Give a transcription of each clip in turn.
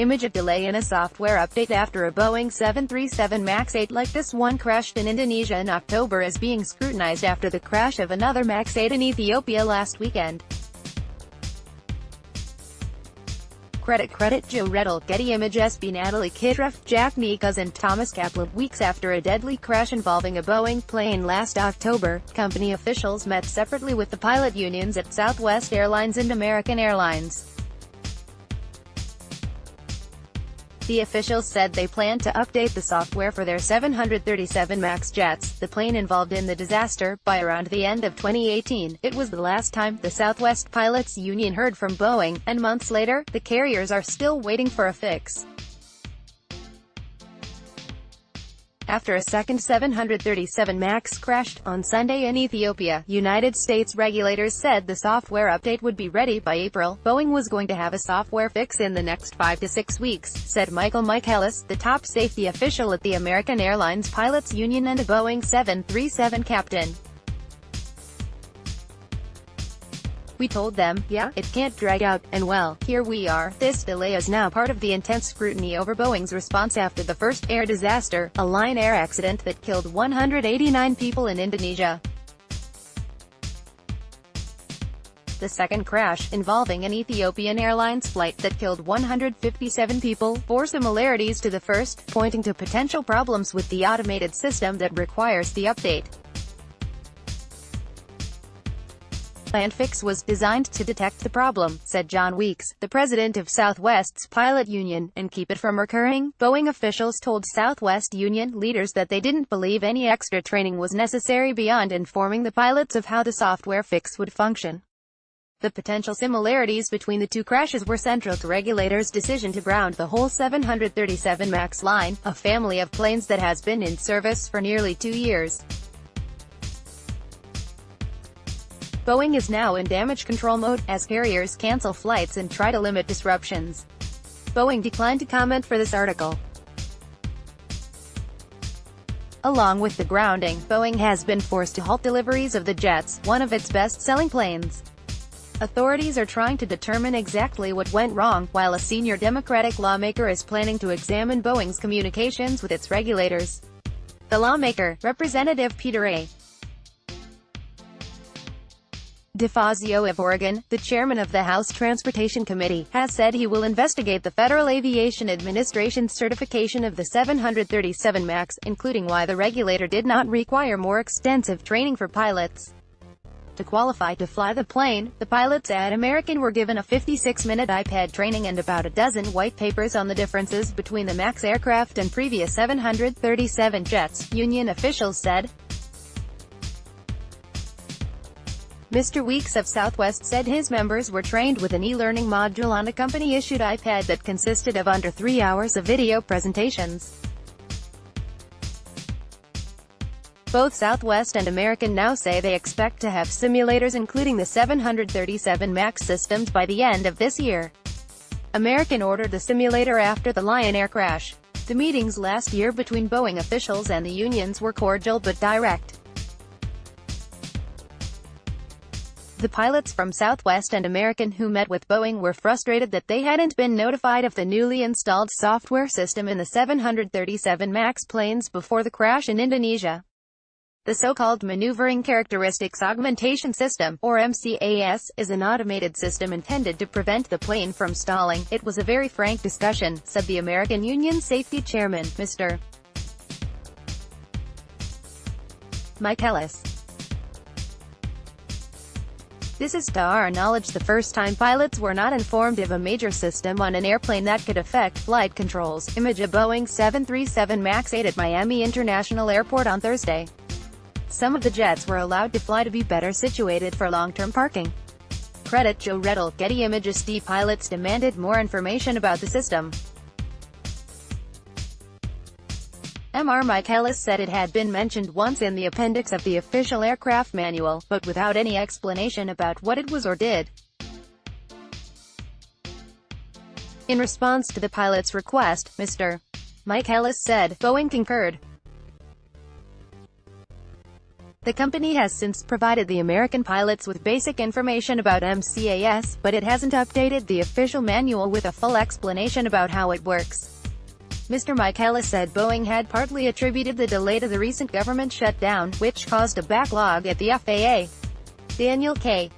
ImageA delay in a software update after a Boeing 737 MAX 8 like this one crashed in Indonesia in October is being scrutinized after the crash of another MAX 8 in Ethiopia last weekend. CreditCreditJoe Raedle, Getty ImagesBy Natalie Kitroeff, Nicas and Thomas KaplanWeeks. After a deadly crash involving a Boeing plane last October, company officials met separately with the pilot unions at Southwest Airlines and American Airlines. The officials said they plan to update the software for their 737 MAX jets, the plane involved in the disaster, by around the end of 2018. It was the last time the Southwest Pilots Union heard from Boeing, and months later, the carriers are still waiting for a fix. After a second 737 MAX crashed on Sunday in Ethiopia, United States regulators said the software update would be ready by April. Boeing was going to have a software fix in the next 5 to 6 weeks, said Michael Michaelis, the top safety official at the American Airlines Pilots Union and a Boeing 737 captain. "We told them, yeah, it can't drag out, and well, here we are. This delay is now part of the intense scrutiny over Boeing's response after the first air disaster, a Lion Air accident that killed 189 people in Indonesia. The second crash, involving an Ethiopian Airlines flight that killed 157 people, bore similarities to the first, pointing to potential problems with the automated system that requires the update. Planned fix was designed to detect the problem," said John Weeks, the president of Southwest's pilot union, "and keep it from recurring." Boeing officials told Southwest union leaders that they didn't believe any extra training was necessary beyond informing the pilots of how the software fix would function. The potential similarities between the two crashes were central to regulators' decision to ground the whole 737 MAX line, a family of planes that has been in service for nearly 2 years. Boeing is now in damage control mode, as carriers cancel flights and try to limit disruptions. Boeing declined to comment for this article. Along with the grounding, Boeing has been forced to halt deliveries of the jets, one of its best-selling planes. Authorities are trying to determine exactly what went wrong, while a senior Democratic lawmaker is planning to examine Boeing's communications with its regulators. The lawmaker, Representative Peter A. DeFazio of Oregon, the chairman of the House Transportation Committee, has said he will investigate the Federal Aviation Administration's certification of the 737 MAX, including why the regulator did not require more extensive training for pilots. To qualify to fly the plane, the pilots at American were given a 56-minute iPad training and about a dozen white papers on the differences between the MAX aircraft and previous 737 jets, union officials said. Mr. Weeks of Southwest said his members were trained with an e-learning module on a company-issued iPad that consisted of under 3 hours of video presentations. Both Southwest and American now say they expect to have simulators including the 737 MAX systems by the end of this year. American ordered the simulator after the Lion Air crash. The meetings last year between Boeing officials and the unions were cordial but direct. The pilots from Southwest and American who met with Boeing were frustrated that they hadn't been notified of the newly installed software system in the 737 MAX planes before the crash in Indonesia. The so-called Maneuvering Characteristics Augmentation System, or MCAS, is an automated system intended to prevent the plane from stalling. "It was a very frank discussion," said the American Union Safety Chairman, Mr. Michaelis. "This is to our knowledge the first time pilots were not informed of a major system on an airplane that could affect flight controls." ImageA Boeing 737 MAX 8 at Miami International Airport on Thursday. Some of the jets were allowed to fly to be better situated for long-term parking. CreditCreditJoe Raedle, Getty Images. The pilots demanded more information about the system. Mr. Michaelis said it had been mentioned once in the appendix of the official aircraft manual, but without any explanation about what it was or did. In response to the pilot's request, Mr. Michaelis said, "Boeing concurred. The company has since provided the American pilots with basic information about MCAS, but it hasn't updated the official manual with a full explanation about how it works. Mr. Michaela said Boeing had partly attributed the delay to the recent government shutdown, which caused a backlog at the FAA. Daniel K.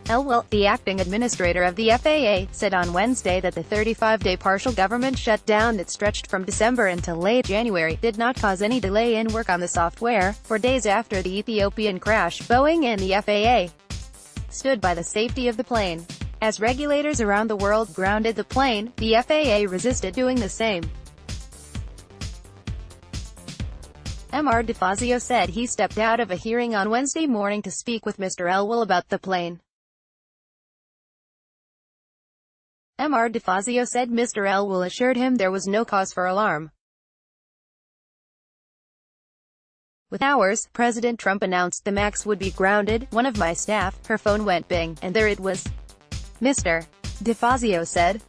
Elwell, the acting administrator of the FAA, said on Wednesday that the 35-day partial government shutdown that stretched from December until late January did not cause any delay in work on the software. For days after the Ethiopian crash, Boeing and the FAA stood by the safety of the plane. As regulators around the world grounded the plane, the FAA resisted doing the same. Mr. DeFazio said he stepped out of a hearing on Wednesday morning to speak with Mr. Elwell about the plane. Mr. DeFazio said Mr. Elwell assured him there was no cause for alarm. Within hours, President Trump announced the MAX would be grounded. One of my staff, her phone went bing, and there it was. Mr. DeFazio said.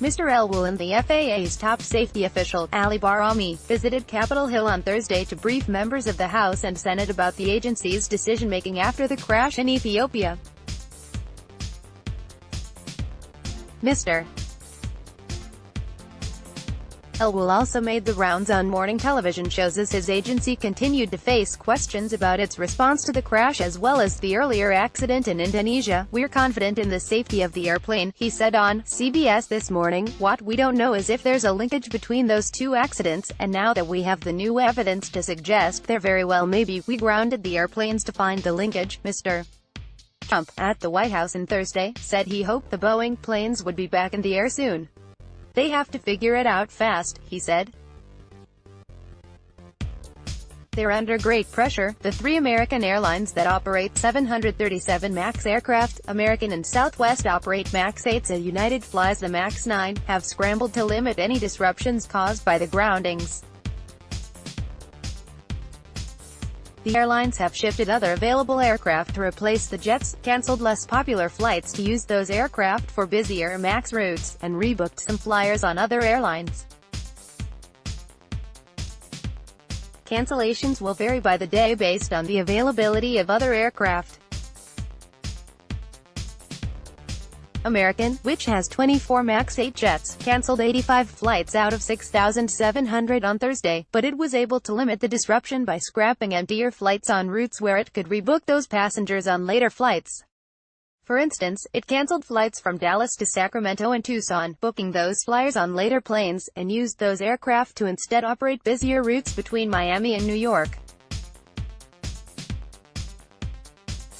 Mr. Elwell and the FAA's top safety official, Ali Barami, visited Capitol Hill on Thursday to brief members of the House and Senate about the agency's decision-making after the crash in Ethiopia. Mr. Elwell also made the rounds on morning television shows as his agency continued to face questions about its response to the crash as well as the earlier accident in Indonesia. "We're confident in the safety of the airplane," he said on CBS This Morning. "What we don't know is if there's a linkage between those two accidents, and now that we have the new evidence to suggest there very well may be, we grounded the airplanes to find the linkage." Mr. Trump, at the White House on Thursday, said he hoped the Boeing planes would be back in the air soon. "They have to figure it out fast," he said. "They're under great pressure." The three American airlines that operate 737 MAX aircraft, American and Southwest operate MAX 8s and United flies the MAX 9, have scrambled to limit any disruptions caused by the groundings. The airlines have shifted other available aircraft to replace the jets, canceled less popular flights to use those aircraft for busier MAX routes, and rebooked some flyers on other airlines. Cancellations will vary by the day based on the availability of other aircraft. American, which has 24 MAX 8 jets, canceled 85 flights out of 6,700 on Thursday, but it was able to limit the disruption by scrapping emptier flights on routes where it could rebook those passengers on later flights. For instance, it canceled flights from Dallas to Sacramento and Tucson, booking those flyers on later planes, and used those aircraft to instead operate busier routes between Miami and New York.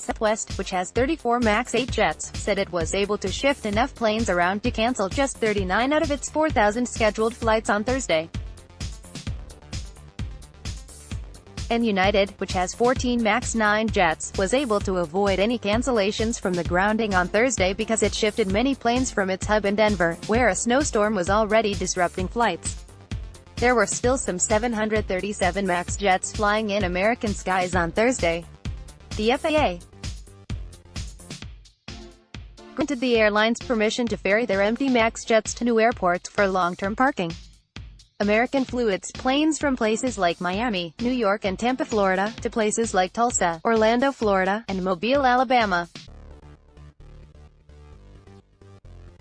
Southwest, which has 34 MAX 8 jets, said it was able to shift enough planes around to cancel just 39 out of its 4,000 scheduled flights on Thursday. And United, which has 14 MAX 9 jets, was able to avoid any cancellations from the grounding on Thursday because it shifted many planes from its hub in Denver, where a snowstorm was already disrupting flights. There were still some 737 MAX jets flying in American skies on Thursday. The FAA granted the airlines permission to ferry their empty MAX jets to new airports for long-term parking. American flew its planes from places like Miami, New York and Tampa, Florida, to places like Tulsa, Orlando, Florida, and Mobile, Alabama.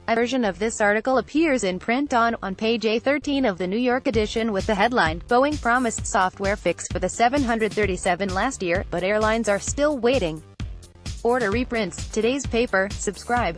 A version of this article appears in print on page A13 of the New York edition with the headline, "Boeing promised software fix for the 737 last year, but airlines are still waiting." Order reprints. Today's paper. Subscribe.